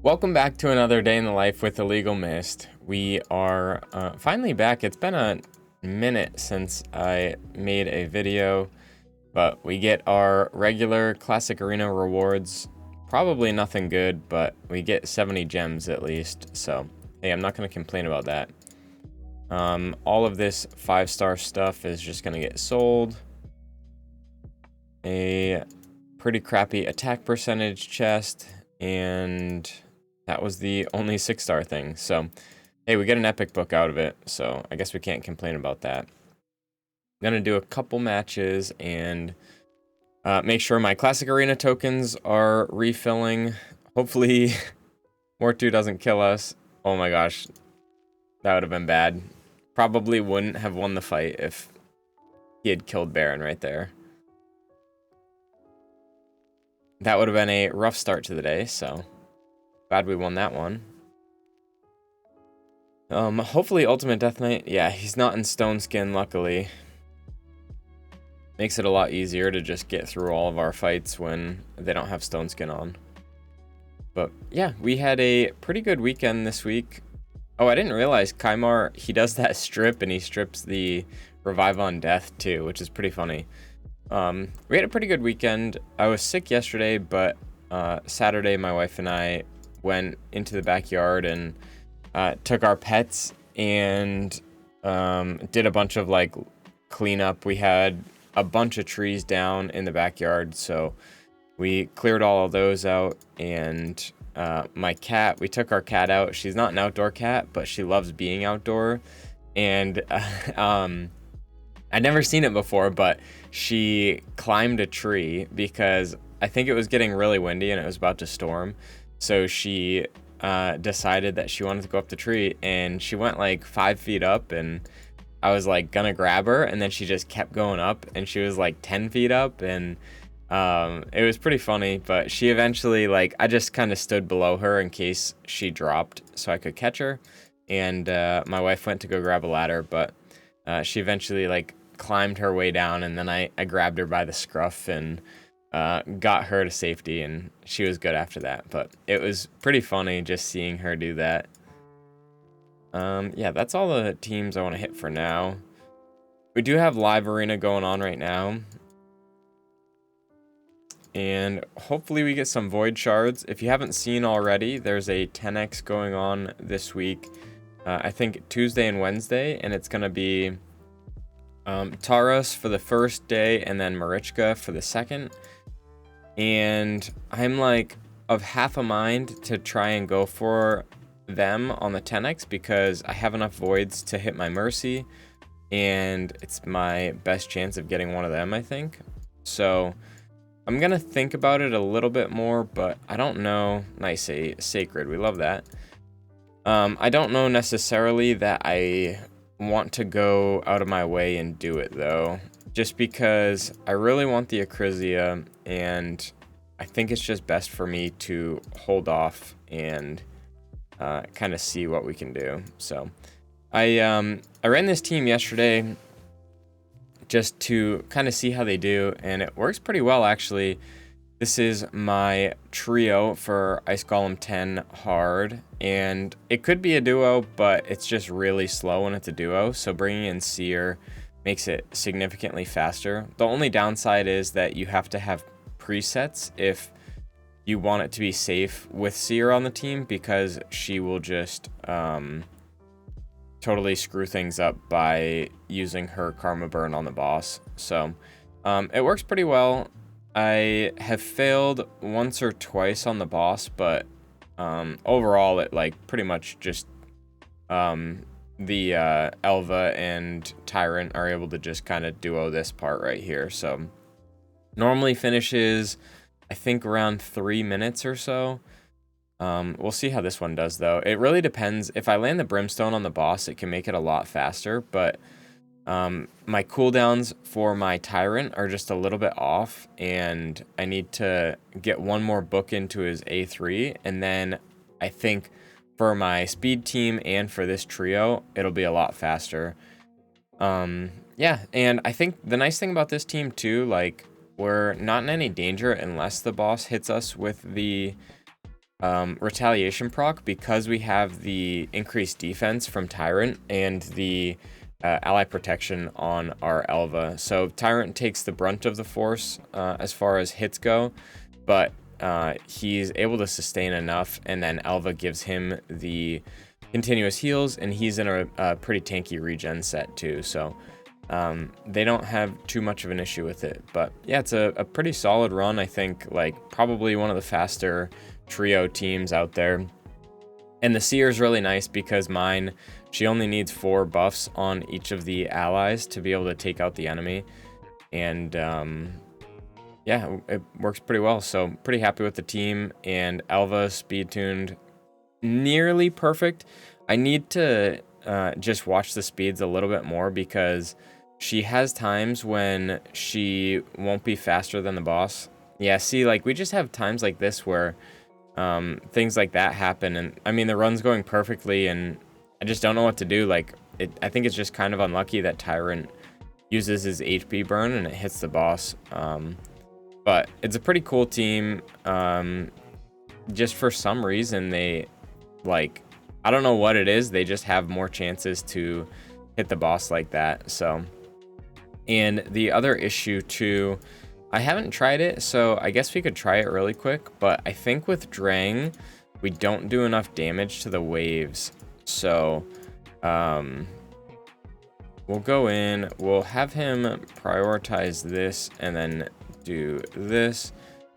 Welcome back to another day in the life with Illegal Mist. We are finally back. It's been a minute since I made a video, but we get our regular Classic Arena rewards. Probably nothing good, but we get 70 gems at least. So, hey, I'm not going to complain about that. All of this 5-star stuff is just going to get sold. A pretty crappy attack percentage chest, and that was the only 6-star thing. So, hey, we get an epic book out of it, so I guess we can't complain about that. I'm gonna do a couple matches and make sure my Classic Arena tokens are refilling. Hopefully, Mortu doesn't kill us. Oh my gosh, that would have been bad. Probably wouldn't have won the fight if he had killed Baron right there. That would have been a rough start to the day, so glad we won that one. Hopefully Ultimate Death Knight, yeah, he's not in Stone Skin, luckily. Makes it a lot easier to just get through all of our fights when they don't have Stone Skin on. But yeah, we had a pretty good weekend this week. Oh, I didn't realize Kymar, he does that strip and he strips the Revive on Death too, which is pretty funny. We had a pretty good weekend. I was sick yesterday, but Saturday my wife and I went into the backyard and took our pets and did a bunch of like cleanup. We had a bunch of trees down in the backyard, so we cleared all of those out. And my cat, we took our cat out. She's not an outdoor cat, but she loves being outdoor. And I'd never seen it before, but she climbed a tree because I think it was getting really windy and it was about to storm. So she decided that she wanted to go up the tree, and she went like 5 feet up, and I was like gonna grab her, and then she just kept going up, and she was like 10 feet up, and it was pretty funny. But she eventually, like, I just kind of stood below her in case she dropped so I could catch her, and my wife went to go grab a ladder, but she eventually like climbed her way down, and then I grabbed her by the scruff and got her to safety, and she was good after that. But it was pretty funny just seeing her do that. Yeah, that's all the teams I want to hit for now. We do have live arena going on right now, and hopefully we get some void shards. If you haven't seen already, there's a 10x going on this week. I think Tuesday and Wednesday, and it's gonna be Taurus for the first day and then Marichka for the second. And I'm like of half a mind to try and go for them on the 10x because I have enough voids to hit my Mercy, and it's my best chance of getting one of them, I think. So I'm gonna think about it a little bit more, but I don't know. Nice, a Sacred, we love that. I don't know necessarily that I want to go out of my way and do it though, just because I really want the Acrisia, and I think it's just best for me to hold off and kind of see what we can do. So I ran this team yesterday just to kind of see how they do, and it works pretty well actually. This is my trio for Ice Golem 10 hard, and it could be a duo, but it's just really slow when it's a duo, so bringing in Seer makes it significantly faster. The only downside is that you have to have presets if you want it to be safe with Seer on the team, because she will just totally screw things up by using her Karma Burn on the boss. So it works pretty well. I have failed once or twice on the boss, but overall it like pretty much just the Elva and Tyrant are able to just kind of duo this part right here. So normally finishes I think around 3 minutes or so. We'll see how this one does though. It really depends. If I land the Brimstone on the boss, it can make it a lot faster, but my cooldowns for my Tyrant are just a little bit off, and I need to get one more book into his A3, and then I think for my speed team and for this trio, it'll be a lot faster. Yeah, and I think the nice thing about this team too, like, we're not in any danger unless the boss hits us with the retaliation proc because we have the increased defense from Tyrant and the ally protection on our Elva. So Tyrant takes the brunt of the force as far as hits go, but he's able to sustain enough, and then Elva gives him the continuous heals, and he's in a pretty tanky regen set too, so they don't have too much of an issue with it. But yeah, it's a pretty solid run. I think like probably one of the faster trio teams out there. And the Seer is really nice because mine, she only needs 4 buffs on each of the allies to be able to take out the enemy, and yeah, it works pretty well. So pretty happy with the team. And Elva speed tuned nearly perfect. I need to just watch the speeds a little bit more because she has times when she won't be faster than the boss. Yeah, see, like we just have times like this where things like that happen, and I mean the run's going perfectly and I just don't know what to do. Like I think it's just kind of unlucky that Tyrant uses his HP burn and it hits the boss. But it's a pretty cool team. Just for some reason they, like, I don't know what it is, they just have more chances to hit the boss like that. So, and the other issue too, I haven't tried it, so I guess we could try it really quick, but I think with Drang we don't do enough damage to the waves. So we'll go in, we'll have him prioritize this and then do this,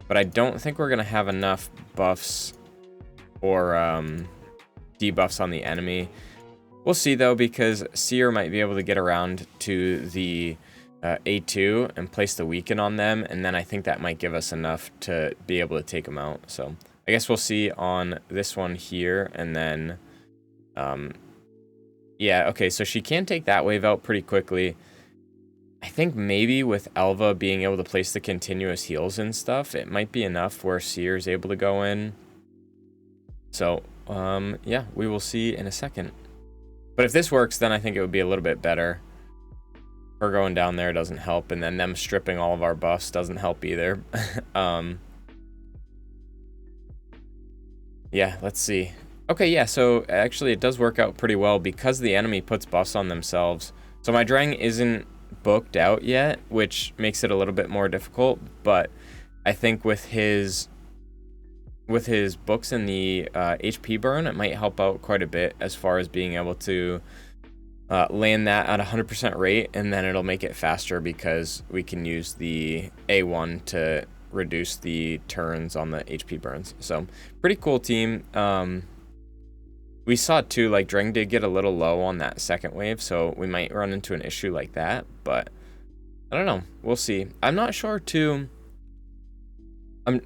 but I don't think we're gonna have enough buffs or debuffs on the enemy. We'll see though, because Seer might be able to get around to the A2 and place the weaken on them, and then I think that might give us enough to be able to take them out. So I guess we'll see on this one here, and then yeah, okay, so she can take that wave out pretty quickly. I think maybe with Elva being able to place the continuous heals and stuff, it might be enough where Seer is able to go in. So yeah, we will see in a second. But if this works, then I think it would be a little bit better. Her going down there doesn't help, and then them stripping all of our buffs doesn't help either. Yeah, let's see. Okay, yeah, so actually it does work out pretty well because the enemy puts buffs on themselves. So my Drang isn't booked out yet, which makes it a little bit more difficult, but I think with his books and the HP burn, it might help out quite a bit as far as being able to land that at 100% rate, and then it'll make it faster because we can use the A1 to reduce the turns on the HP burns. So pretty cool team. We saw too, like Drang did get a little low on that second wave, so we might run into an issue like that, but I don't know, we'll see. I'm not sure too,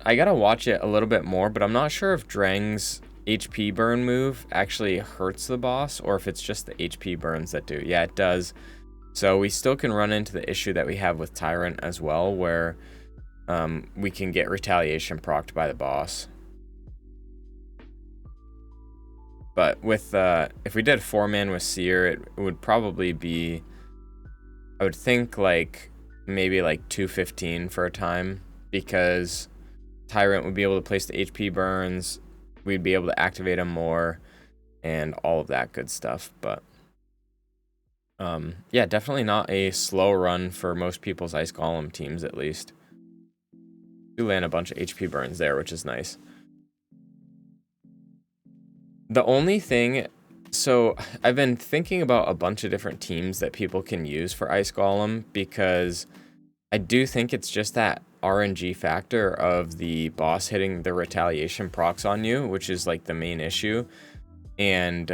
I gotta watch it a little bit more, but I'm not sure if Drang's HP burn move actually hurts the boss or if it's just the HP burns that do. Yeah, it does. So we still can run into the issue that we have with Tyrant as well, where we can get retaliation procced by the boss. But with if we did 4-man with Seer, it would probably be, I would think, like maybe like 215 for a time, because Tyrant would be able to place the HP burns, we'd be able to activate him more, and all of that good stuff. But yeah, definitely not a slow run for most people's Ice Golem teams, at least. Do land a bunch of HP burns there, which is nice. The only thing, so I've been thinking about a bunch of different teams that people can use for Ice Golem, because I do think it's just that RNG factor of the boss hitting the retaliation procs on you, which is like the main issue. And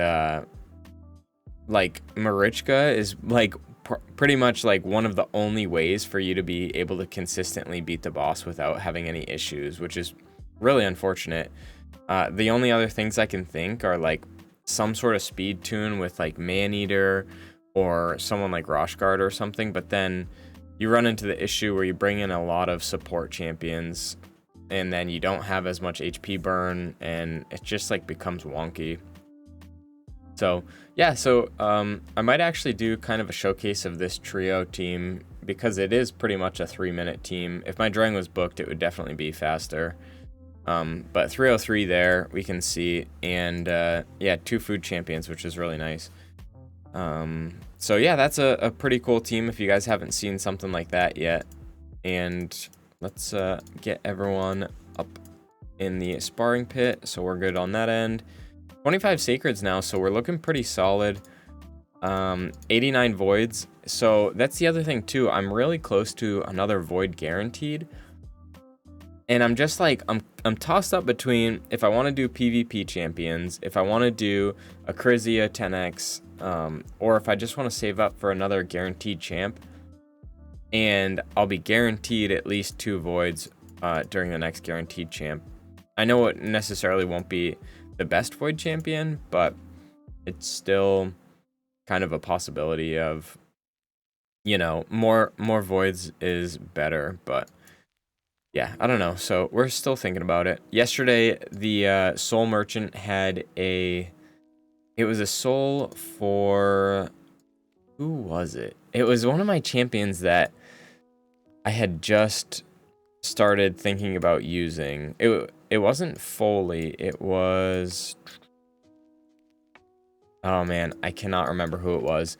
like Marichka is like pretty much like one of the only ways for you to be able to consistently beat the boss without having any issues, which is really unfortunate. The only other things I can think are like some sort of speed tune with like Maneater or someone like Roshguard or something, but then you run into the issue where you bring in a lot of support champions and then you don't have as much HP burn, and it just like becomes wonky. So yeah, so I might actually do kind of a showcase of this trio team, because it is pretty much a 3-minute team. If my Drang was booked, it would definitely be faster. But 303 there, we can see. And yeah, 2 food champions, which is really nice. So yeah, that's a pretty cool team if you guys haven't seen something like that yet. And let's get everyone up in the sparring pit, so we're good on that end. 25 sacreds now, so we're looking pretty solid. 89 voids, so that's the other thing too. I'm really close to another void guaranteed, and I'm just like, I'm tossed up between if I want to do PvP champions, if I want to do a Krizia 10x, or if I just want to save up for another guaranteed champ, and I'll be guaranteed at least 2 voids during the next guaranteed champ. I know it necessarily won't be the best void champion, but it's still kind of a possibility of, you know, more voids is better. But yeah, I don't know. So we're still thinking about it. Yesterday, the soul merchant had it was a soul for, who was it? It was one of my champions that I had just started thinking about using. It wasn't Foley, it was, oh man, I cannot remember who it was.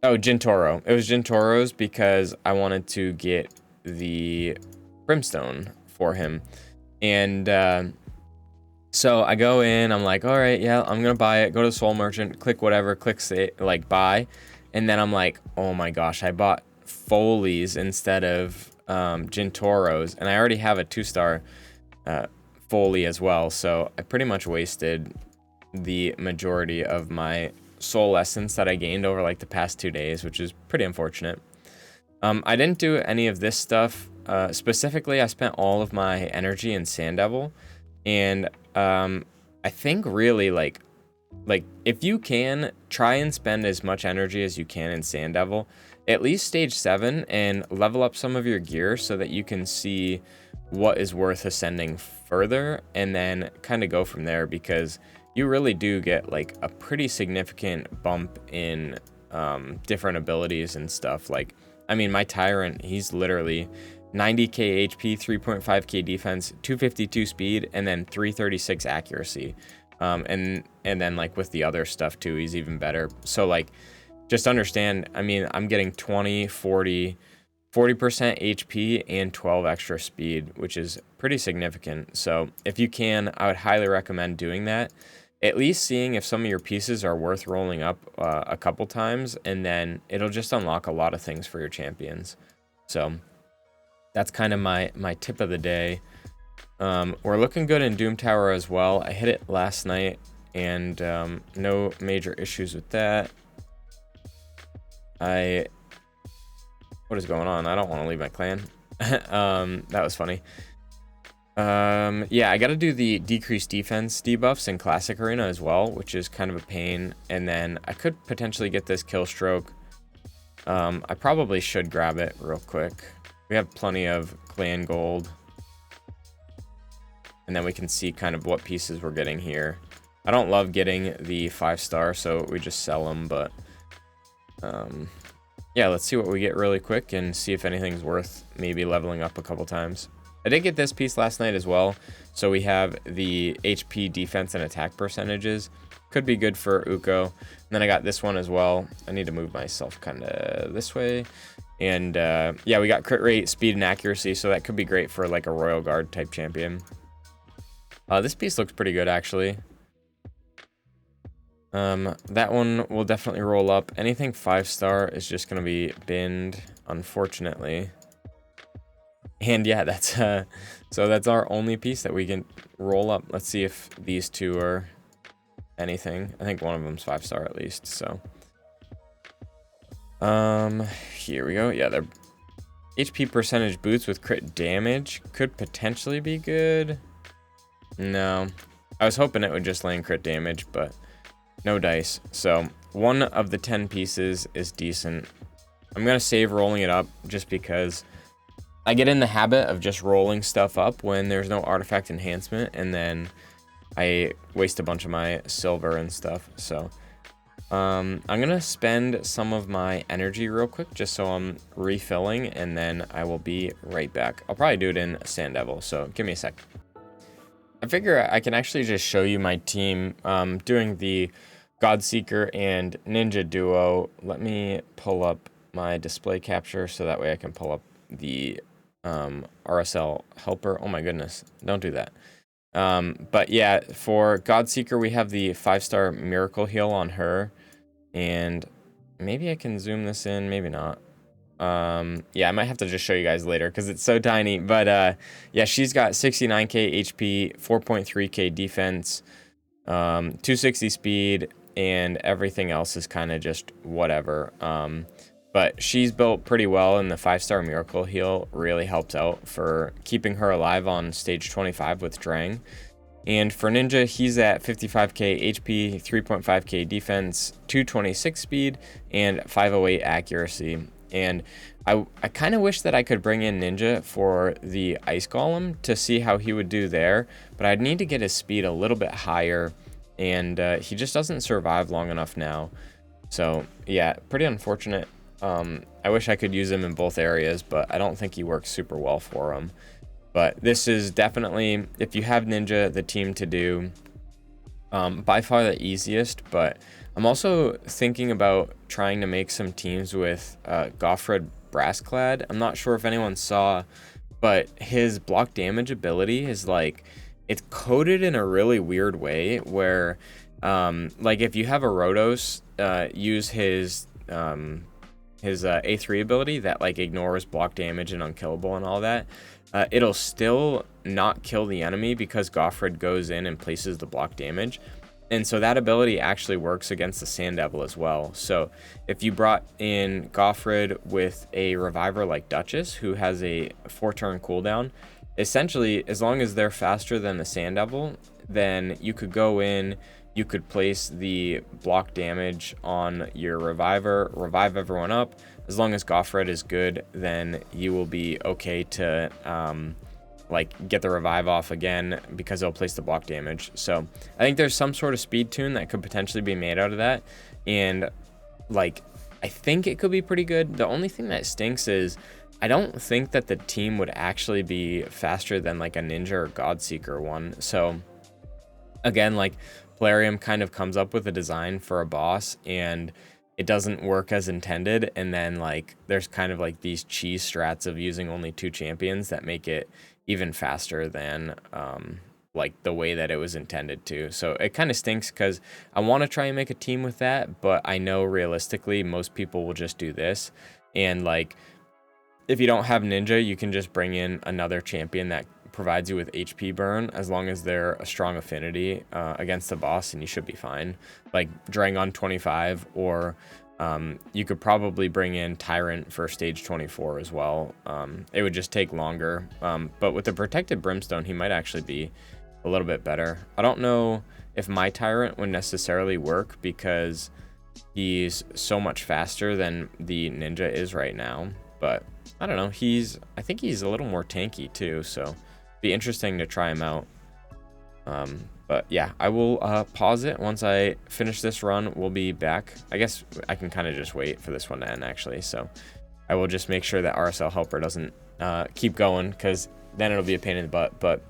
Oh, Jintoro. It was Jintoro's because I wanted to get the Brimstone for him. And so I go in, I'm like, all right, yeah, I'm gonna buy it. Go to Soul Merchant, click whatever, click say, like buy. And then I'm like, oh my gosh, I bought Foley's instead of Jintoro's, and I already have a 2-star Foley as well, so I pretty much wasted the majority of my soul essence that I gained over like the past 2 days, which is pretty unfortunate. I didn't do any of this stuff. Specifically, I spent all of my energy in Sand Devil, and I think really like if you can, try and spend as much energy as you can in Sand Devil, at least stage 7, and level up some of your gear so that you can see what is worth ascending further, and then kind of go from there, because you really do get like a pretty significant bump in different abilities and stuff. Like, I mean, my Tyrant, he's literally 90k HP, 3.5k defense, 252 speed, and then 336 accuracy. And then like with the other stuff too, he's even better. So like, just understand, I mean, I'm getting 20, 40% HP and 12 extra speed, which is pretty significant. So if you can, I would highly recommend doing that. At least seeing if some of your pieces are worth rolling up a couple times, and then it'll just unlock a lot of things for your champions. So that's kind of my tip of the day. We're looking good in Doom Tower as well. I hit it last night, and no major issues with that. What is going on? I don't want to leave my clan. That was funny. Yeah, I got to do the decreased defense debuffs in Classic Arena as well, which is kind of a pain. And then I could potentially get this kill stroke. I probably should grab it real quick. We have plenty of clan gold. And then we can see kind of what pieces we're getting here. I don't love getting the 5-star, so we just sell them, but yeah, let's see what we get really quick and see if anything's worth maybe leveling up a couple times. I did get this piece last night as well, so we have the HP, defense, and attack percentages. Could be good for Uko. And then I got this one as well. I need to move myself kind of this way. And yeah, we got crit rate, speed, and accuracy, so that could be great for like a Royal Guard type champion. This piece looks pretty good, actually. That one will definitely roll up. Anything 5-star is just going to be binned, unfortunately. And yeah, that's so that's our only piece that we can roll up. Let's see if these two are anything. I think one of them's 5-star at least, so. Here we go. Yeah, they're HP percentage boots with crit damage. Could potentially be good. No. I was hoping it would just land crit damage, but no dice. So one of the 10 pieces is decent. I'm going to save rolling it up just because I get in the habit of just rolling stuff up when there's no artifact enhancement, and then I waste a bunch of my silver and stuff. So I'm gonna spend some of my energy real quick just so I'm refilling, and then I will be right back. I'll probably do it in Sand Devil, so give me a sec. I figure I can actually just show you my team doing the Godseeker and Ninja duo. Let me pull up my display capture so that way I can pull up the RSL helper. Oh my goodness, don't do that. But yeah, for Godseeker, we have the 5-star Miracle Heal on her. And maybe I can zoom this in, maybe not. Yeah, I might have to just show you guys later because it's so tiny. But yeah, she's got 69k HP, 4.3k defense, 260 speed, and everything else is kind of just whatever. But she's built pretty well, and the 5-star Miracle Heal really helps out for keeping her alive on stage 25 with Drang. And for Ninja, he's at 55k HP, 3.5k defense, 226 speed, and 508 accuracy. And I kind of wish that I could bring in Ninja for the Ice Golem to see how he would do there, but I'd need to get his speed a little bit higher, and he just doesn't survive long enough now. So yeah, pretty unfortunate. I wish I could use him in both areas, but I don't think he works super well for him. But this is definitely, if you have Ninja, the team to do. By far the easiest, but I'm also thinking about trying to make some teams with Goffred Brassclad. I'm not sure if anyone saw, but his block damage ability is like, it's coded in a really weird way where, like if you have a Rotos use his A3 ability that like ignores block damage and unkillable and all that, it'll still not kill the enemy because Goffred goes in and places the block damage. And so that ability actually works against the Sand Devil as well. So if you brought in Goffred with a reviver like Duchess, who has a 4-turn cooldown, essentially, as long as they're faster than the Sand Devil, then you could go in, you could place the block damage on your reviver, revive everyone up. As long as Goffred is good, then you will be okay to like get the revive off again because it'll place the block damage. So I think there's some sort of speed tune that could potentially be made out of that, and like I think it could be pretty good. The only thing that stinks is I don't think that the team would actually be faster than like a Ninja or Godseeker one. So again, like Plarium kind of comes up with a design for a boss and it doesn't work as intended, and then like there's kind of like these cheese strats of using only 2 champions that make it even faster than like the way that it was intended to. So it kind of stinks because I want to try and make a team with that, but I know realistically most people will just do this. And like if you don't have Ninja, you can just bring in another champion that provides you with HP burn as long as they're a strong affinity against the boss, and you should be fine. Like Drang 25, or you could probably bring in Tyrant for stage 24 as well. It would just take longer, but with the protected Brimstone, he might actually be a little bit better. I don't know if my Tyrant would necessarily work because he's so much faster than the Ninja is right now, but I don't know. I think he's a little more tanky too, so be interesting to try him out. But yeah, I will pause it. Once I finish this run, we'll be back. I guess I can kind of just wait for this one to end actually. So I will just make sure that RSL helper doesn't keep going, because then it'll be a pain in the butt. But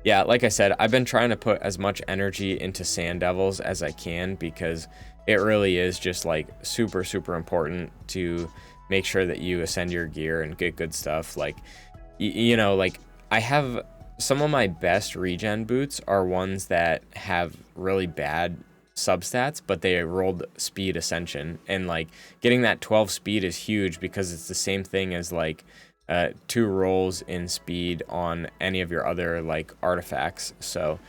yeah, like I said, I've been trying to put as much energy into Sand Devils as I can, because it really is just like super, super important to make sure that you ascend your gear and get good stuff. Like, you know, like I have some of my best regen boots are ones that have really bad substats, but they rolled speed ascension, and like getting that 12 speed is huge because it's the same thing as like 2 rolls in speed on any of your other like artifacts. So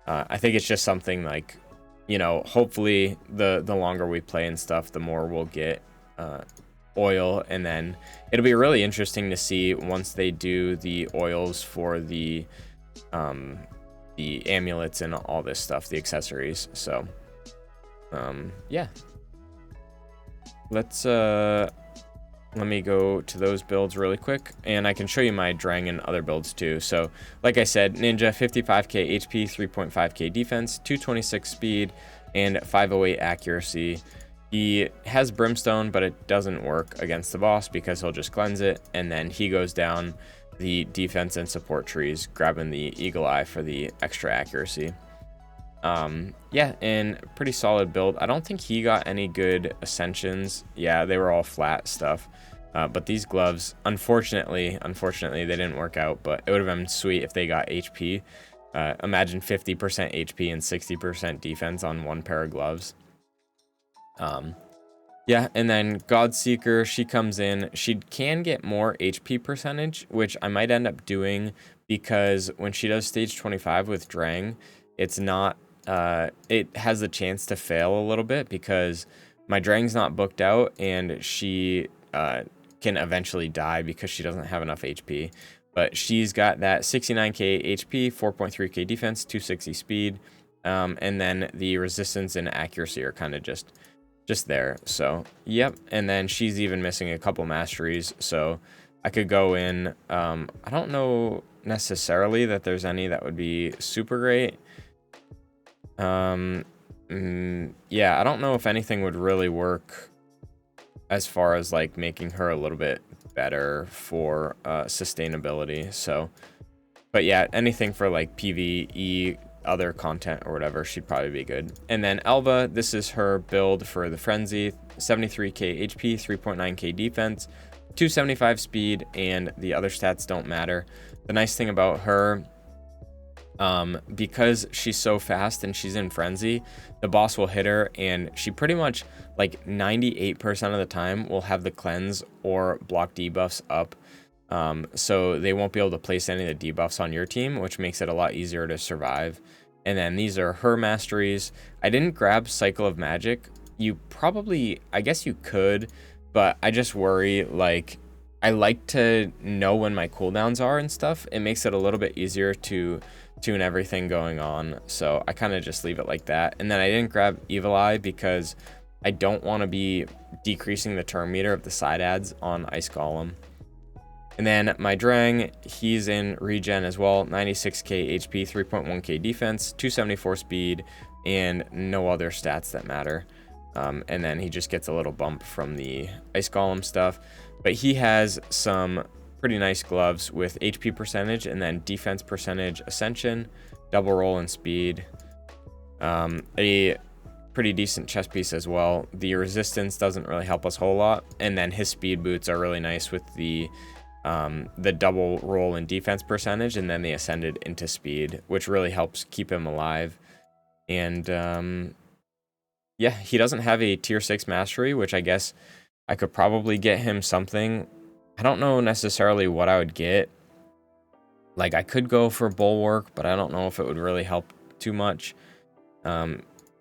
I think it's just something like, you know, hopefully the longer we play and stuff, the more we'll get oil, and then it'll be really interesting to see once they do the oils for the amulets and all this stuff, the accessories. So yeah, let's let me go to those builds really quick, and I can show you my Drang and other builds too. So like I said, Ninja, 55k HP, 3.5k defense, 226 speed, and 508 accuracy. He has Brimstone, but it doesn't work against the boss because he'll just cleanse it, and then he goes down the defense and support trees, grabbing the Eagle Eye for the extra accuracy. Yeah, and pretty solid build. I don't think he got any good ascensions. Yeah, they were all flat stuff. But these gloves, unfortunately, they didn't work out, but it would have been sweet if they got HP. Imagine 50% HP and 60% defense on one pair of gloves. Yeah, and then Godseeker, she comes in. She can get more HP percentage, which I might end up doing because when she does stage 25 with Drang, it's not, it has the chance to fail a little bit because my Drang's not booked out and she can eventually die because she doesn't have enough HP. But she's got that 69k HP, 4.3k defense, 260 speed, and then the resistance and accuracy are kind of just there. So yep, and then she's even missing a couple masteries, so I could go in. I don't know necessarily that there's any that would be super great. Yeah, I don't know if anything would really work as far as like making her a little bit better for sustainability. So but yeah, anything for like PvE, other content or whatever, she'd probably be good. And then Elva, this is her build for the Frenzy, 73k HP, 3.9k defense, 275 speed, and the other stats don't matter. The nice thing about her, because she's so fast and she's in Frenzy, the boss will hit her and she pretty much like 98% of the time will have the cleanse or block debuffs up. So they won't be able to place any of the debuffs on your team, which makes it a lot easier to survive. And then these are her masteries. I didn't grab Cycle of Magic. You probably, I guess you could, but I just worry, like, I like to know when my cooldowns are and stuff. It makes it a little bit easier to tune everything going on. So I kind of just leave it like that. And then I didn't grab Evil Eye because I don't want to be decreasing the turn meter of the side adds on Ice Golem. And then my Drang, he's in regen as well, 96k HP, 3.1k defense, 274 speed, and no other stats that matter. And then he just gets a little bump from the Ice Golem stuff. But he has some pretty nice gloves with HP percentage and then defense percentage, ascension, double roll, and speed. A pretty decent chest piece as well. The resistance doesn't really help us a whole lot. And then his speed boots are really nice with the double roll and defense percentage, and then they ascended into speed, which really helps keep him alive. And yeah, he doesn't have a tier 6 mastery, which I guess I could probably get him something. I don't know necessarily what I would get. Like, I could go for Bulwark, but I don't know if it would really help too much.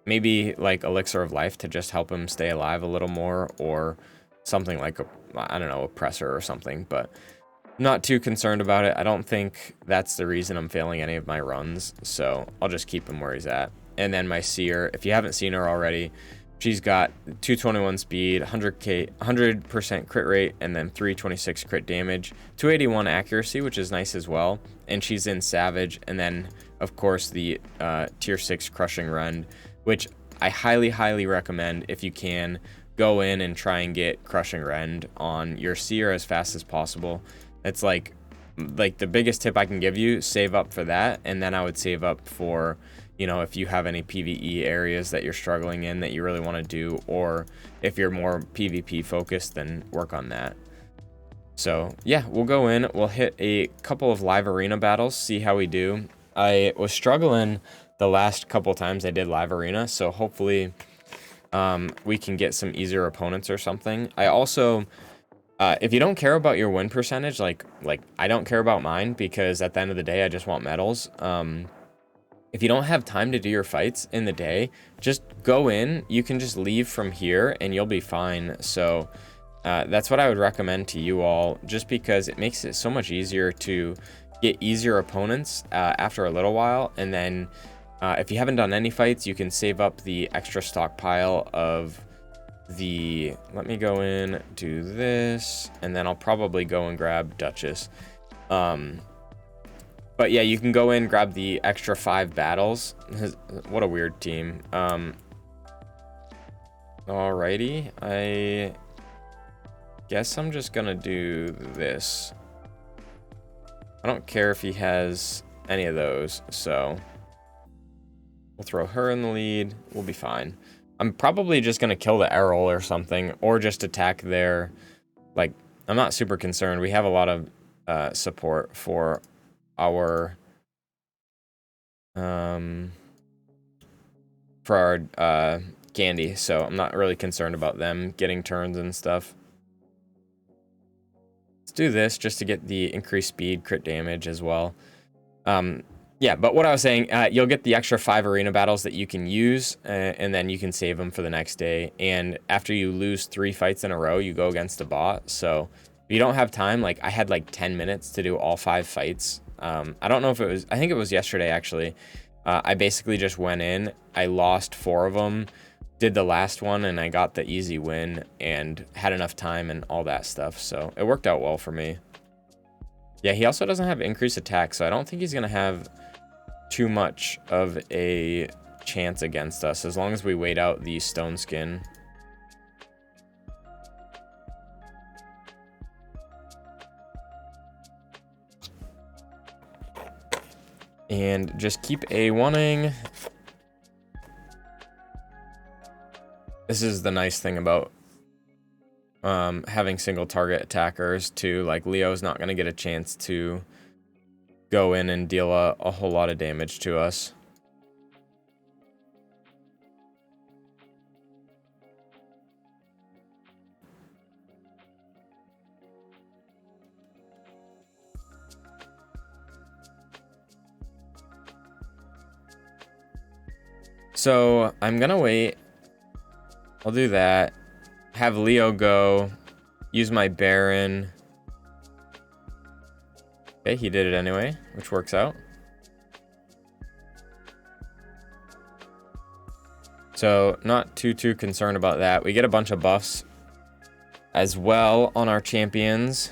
Maybe like Elixir of Life to just help him stay alive a little more, or something like I don't know, Oppressor or something, but not too concerned about it. I don't think that's the reason I'm failing any of my runs, so I'll just keep him where he's at. And then my Seer, if you haven't seen her already, she's got 221 speed, 100% crit rate, and then 326 crit damage, 281 accuracy, which is nice as well. And she's in Savage, and then of course the tier 6 Crushing Rend, which I highly recommend if you can. Go in and try and get Crushing Rend on your Seer as fast as possible. It's like the biggest tip I can give you, save up for that, and then I would save up for, you know, if you have any PvE areas that you're struggling in that you really want to do, or if you're more PvP focused, then work on that. So yeah, we'll go in, we'll hit a couple of live arena battles, see how we do. I was struggling the last couple times I did live arena, so hopefully we can get some easier opponents or something. I also, if you don't care about your win percentage, like I don't care about mine, because at the end of the day, I just want medals. If you don't have time to do your fights in the day, just go in. You can just leave from here and you'll be fine. So that's what I would recommend to you all, just because it makes it so much easier to get easier opponents after a little while. And then if you haven't done any fights, you can save up the extra stockpile of let me go in, do this, and then I'll probably go and grab Duchess. But yeah, you can go in, grab the extra 5 battles. What a weird team. Alrighty, I guess I'm just gonna do this. I don't care if he has any of those, so we'll throw her in the lead. We'll be fine. I'm probably just gonna kill the Errol or something, or just attack their, like, I'm not super concerned. We have a lot of support for our Candy, so I'm not really concerned about them getting turns and stuff. Let's do this just to get the increased speed, crit damage as well. Yeah, but what I was saying, you'll get the extra 5 arena battles that you can use, and then you can save them for the next day. And after you lose 3 fights in a row, you go against a bot. So if you don't have time, like I had like 10 minutes to do all 5 fights. I don't know if it was, I think it was yesterday actually. I basically just went in, I lost 4 of them, did the last one, and I got the easy win and had enough time and all that stuff. So it worked out well for me. Yeah, he also doesn't have increased attack, so I don't think he's going to have too much of a chance against us as long as we wait out the stone skin. And just keep A1ing. This is the nice thing about having single target attackers too. Like Leo's not going to get a chance to go in and deal a whole lot of damage to us. So I'm gonna wait. I'll do that. Have Leo go. Use my Baron. Okay, he did it anyway, which works out. So not too concerned about that. We get a bunch of buffs as well on our champions.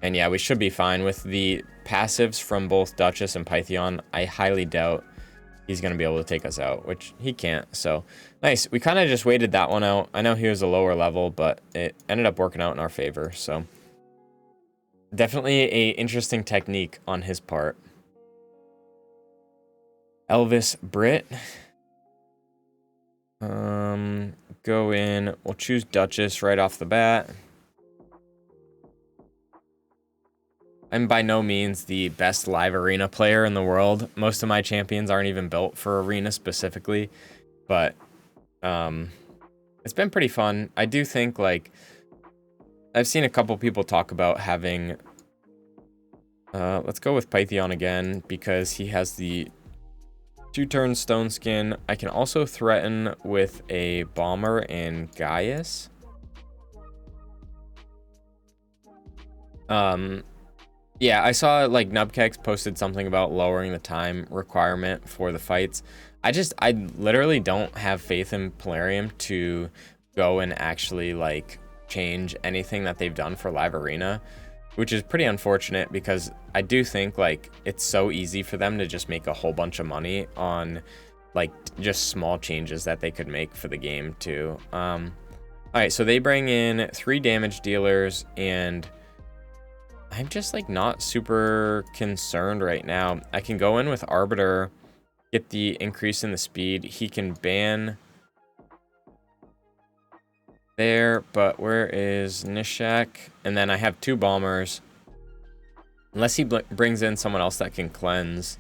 And yeah, we should be fine with the passives from both Duchess and Pythion. I highly doubt he's going to be able to take us out, which he can't. So nice. We kind of just waited that one out. I know he was a lower level, but it ended up working out in our favor. So definitely a interesting technique on his part. Elvis Britt. Go in. We'll choose Duchess right off the bat. I'm by no means the best live arena player in the world. Most of my champions aren't even built for arena specifically, but it's been pretty fun. I do think, like, I've seen a couple people talk about having, let's go with Pythion again because he has the 2-turn stone skin. I can also threaten with a bomber and Gaius. Yeah, I saw like Nubkex posted something about lowering the time requirement for the fights. I literally don't have faith in Plarium to go and actually like change anything that they've done for Live Arena, which is pretty unfortunate because I do think like it's so easy for them to just make a whole bunch of money on like just small changes that they could make for the game too. All right, so they bring in 3 damage dealers and I'm just like not super concerned right now. I can go in with Arbiter, get the increase in the speed. He can ban there, but where is Nishak? And then I have 2 bombers. Unless he brings in someone else that can cleanse,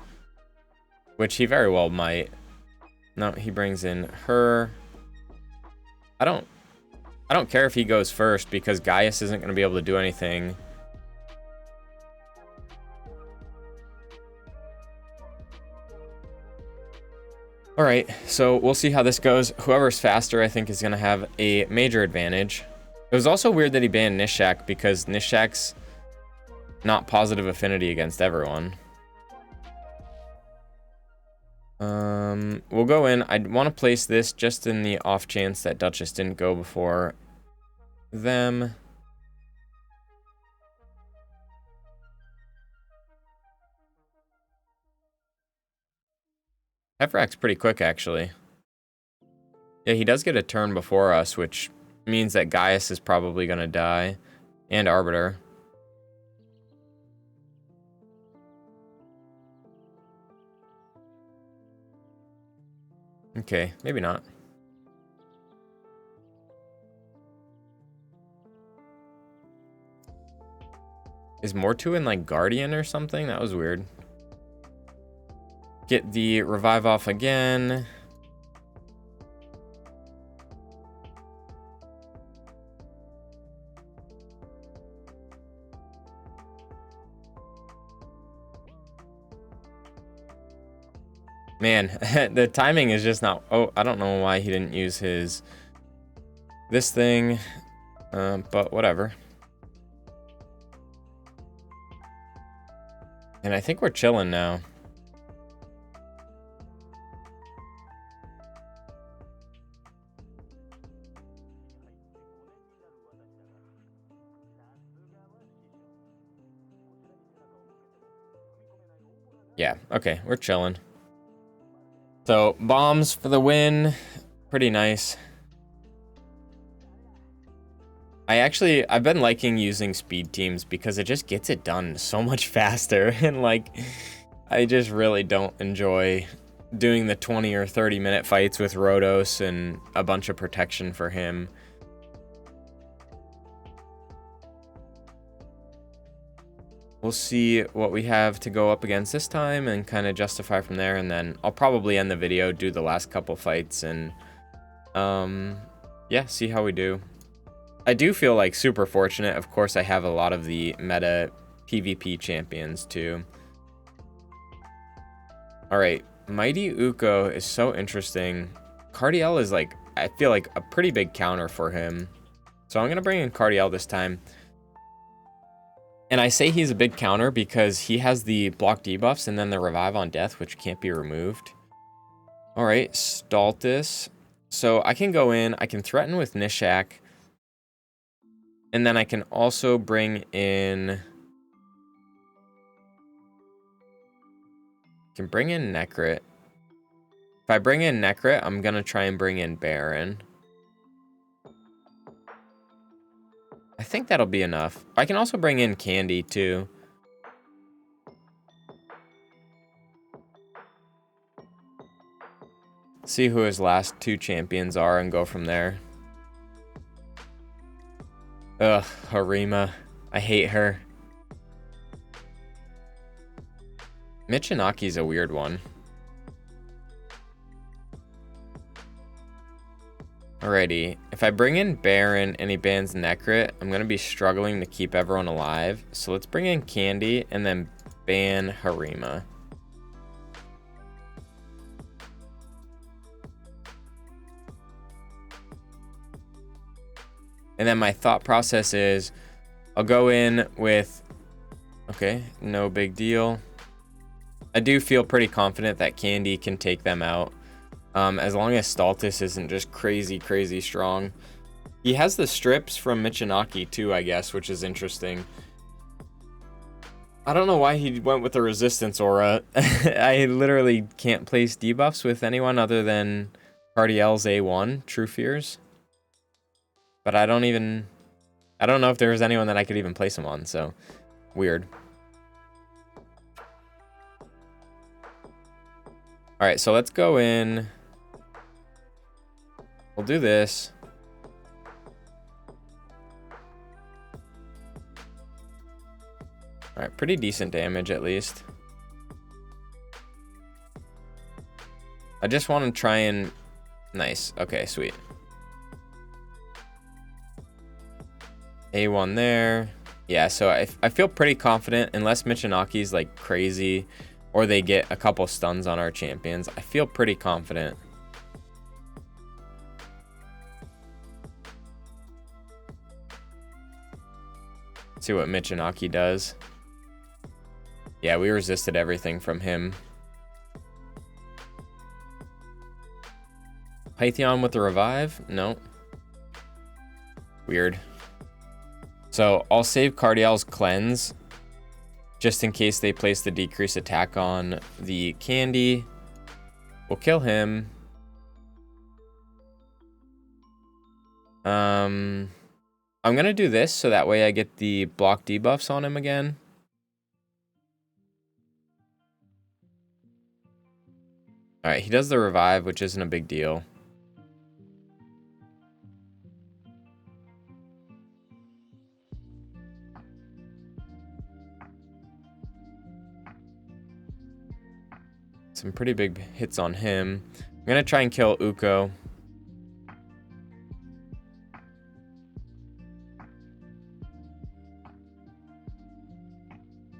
which he very well might. No, he brings in her. I don't care if he goes first because Gaius isn't going to be able to do anything. All right, so we'll see how this goes. Whoever's faster, I think, is going to have a major advantage. It was also weird that he banned Nishak because Nishak's not positive affinity against everyone. We'll go in. I'd want to place this just in the off chance that Duchess didn't go before them. Efrak's pretty quick, actually. Yeah, he does get a turn before us, which means that Gaius is probably going to die. And Arbiter. Okay, maybe not. Is Mortu in, like, Guardian or something? That was weird. Get the revive off again. Man, the timing is just not... Oh, I don't know why he didn't use his... this thing. But whatever. And I think we're chilling now. Yeah, okay, we're chilling. So, bombs for the win. Pretty nice. I've been liking using speed teams because it just gets it done so much faster. And, like, I just really don't enjoy doing the 20 or 30 minute fights with Rhodos and a bunch of protection for him. We'll see what we have to go up against this time and kind of justify from there. And then I'll probably end the video, do the last couple fights, and yeah, see how we do. I do feel like super fortunate. Of course, I have a lot of the meta PvP champions too. All right, Mighty Ukko is so interesting. Cardiel is, like, I feel like a pretty big counter for him. So I'm going to bring in Cardiel this time. And I say he's a big counter because he has the block debuffs and then the revive on death, which can't be removed. All right, Stultus. So I can go in, I can threaten with Nishak. And then I can also bring in... I can bring in Necrit. If I bring in Necrit, I'm going to try and bring in Baron. I think that'll be enough. I can also bring in Candy, too. See who his last two champions are and go from there. Ugh, Harima. I hate her. Michinaki's a weird one. Alrighty, if I bring in Baron and he bans Necrit, I'm going to be struggling to keep everyone alive. So let's bring in Candy and then ban Harima. And then my thought process is, I'll go in with, okay, no big deal. I do feel pretty confident that Candy can take them out. As long as Stultus isn't just crazy, crazy strong. He has the strips from Michinaki too, I guess, which is interesting. I don't know why he went with the resistance aura. I literally can't place debuffs with anyone other than Cardiel's A1, True Fears. But I don't know if there was anyone that I could even place him on, so weird. All right, so let's go in. We'll do this. All right, pretty decent damage at least. I just want to try and... Nice. Okay, sweet. A1 there. Yeah, so I feel pretty confident unless Michinaki's like crazy or they get a couple stuns on our champions. I feel pretty confident. Let's see what Michinaki does. Yeah, we resisted everything from him. Pythion with the revive? No. Weird. So I'll save Cardiel's cleanse just in case they place the decrease attack on the candy. We'll kill him. I'm gonna do this so that way I get the block debuffs on him again. Alright, he does the revive, which isn't a big deal. Some pretty big hits on him. I'm gonna try and kill Uko.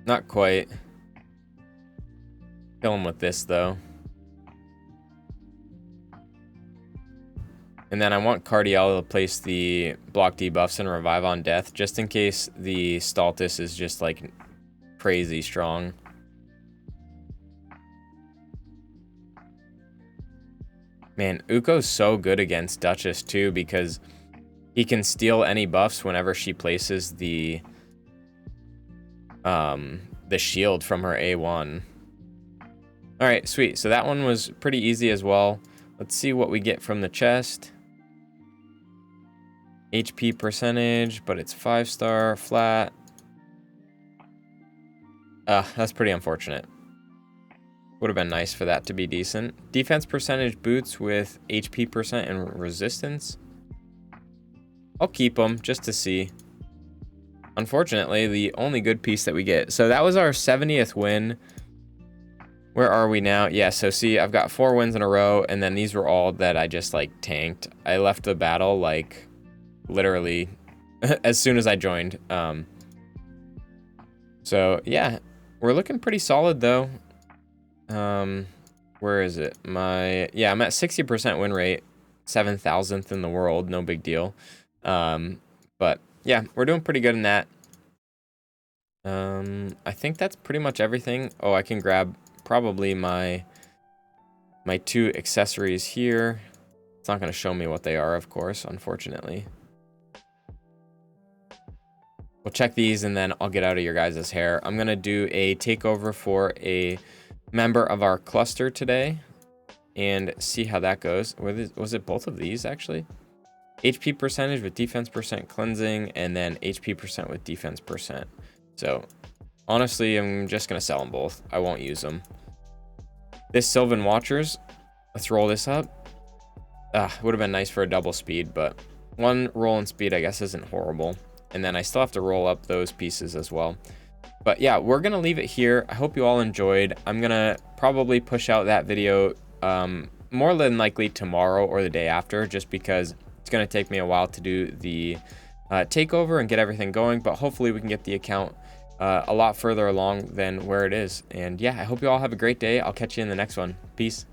Not quite. Kill him with this though. And then I want Cardiel to place the block debuffs and revive on death just in case the Staltis is just like crazy strong. Man, Uko's so good against Duchess too because he can steal any buffs whenever she places the shield from her A1. All right, sweet. So that one was pretty easy as well. Let's see what we get from the chest. HP percentage, but it's 5-star flat. That's pretty unfortunate. Would have been nice for that to be decent. Defense percentage boots with HP percent and resistance. I'll keep them just to see. Unfortunately, the only good piece that we get. So that was our 70th win. Where are we now? Yeah, so see, I've got 4 wins in a row, and then these were all that I just like tanked. I left the battle like literally as soon as I joined. So yeah, we're looking pretty solid though. Where is it? I'm at 60% win rate, 7,000th in the world, no big deal. But yeah, we're doing pretty good in that. I think that's pretty much everything. Oh, I can grab probably my 2 accessories here. It's not going to show me what they are, of course, unfortunately. We'll check these and then I'll get out of your guys' hair. I'm going to do a takeover for a member of our cluster today and see how that goes. Was it both of these actually? HP percentage with defense percent cleansing and then HP percent with defense percent. So honestly, I'm just going to sell them both. I won't use them. This Sylvan Watchers, let's roll this up. Would have been nice for a double speed, but 1 roll in speed I guess isn't horrible. And then I still have to roll up those pieces as well. But yeah, we're going to leave it here. I hope you all enjoyed. I'm going to probably push out that video more than likely tomorrow or the day after, just because it's going to take me a while to do the takeover and get everything going. But hopefully we can get the account a lot further along than where it is. And yeah, I hope you all have a great day. I'll catch you in the next one. Peace.